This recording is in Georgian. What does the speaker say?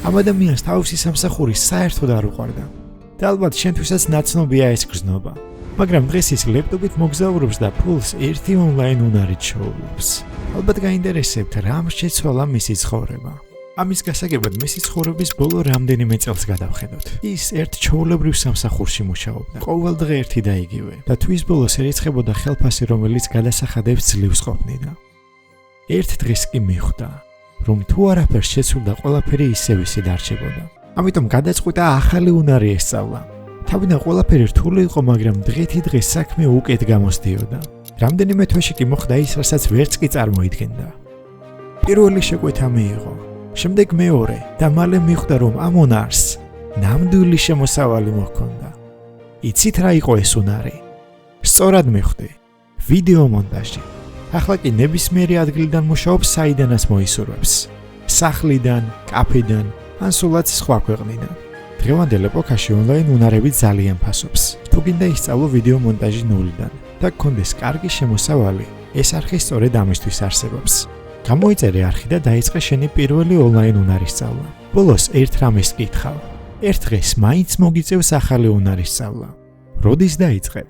ამ ადამიანს თავისი სამსახური საერთოდ არ უყვარდა. და ალბათ შენთვისაც ნაცნობია ეს გრძნობა. მაგრამ დღეს ის ლეპტოპით მოგზაურობს და ფულს ერთი ონლაინ უნარით შოულობს. ალბათ გაინტერესებთ, რამ შეცვალა მისი ცხოვრება. ამის გასაგებად მისი ცხოვრების ბოლო რამდენიმე წელს გადავხედოთ. ის ერთ ჩვეულებრივ სამსახურში მუშაობდა. ყოველ დღე ერთი და იგივე და თვის ბოლოს ერიცხებოდა ხელფასი, რომელიც გადასახადებს ძლივს ყოფნიდა. ერთ დღეს კი მიხვდა, რომ თუ არაფერს შეცვლდა, ყველაფერი ისევ ისე დარჩებოდა. ამიტომ გადაწყვიტა ახალი უნარი ესწავლა. თავიდან ყველაფერი რთული იყო, მაგრამ დღე-დღეს საქმე უკეთ გამოსდიოდა. რამდენიმე თვეში კი მოხდა ის, რასაც ვერც კი წარმოიდგენდა. პირველი შეკვეთა მიიღო, შემდეგ მეორე და მალე მიხვდა, რომ ამ უნარს ნამდვილი შემოსავალი მოჰქონდა. იცით რა იყო ეს უნარი? სწორად მიხვდი, ვიდეო მონტაჟი. ახლა კი ნებისმიერი ადგილიდან მუშაობს, საიდანაც მოისურვებს. სახლიდან, კაფედან, ან სულაც სხვა ქვეყნიდან. დღევანდელ ეპოქაში ონლაინ უნარები ძალიან ფასობს. თუ გინდა ისწავლო ვიდეო მონტაჟი ნულიდან და გქონდეს კარგი შემოსავალი, ეს არხი სწორედ ამისთვის არსებობს. გამოიწერე არხი და დაიწყე შენი პირველი ონლაინ უნარის სწავლა. ბოლოს ერთ რამეს კითხავ. ერთ დღეს მაინც მოგიწევს ახალი უნარის სწავლა. როდის დაიწყებ?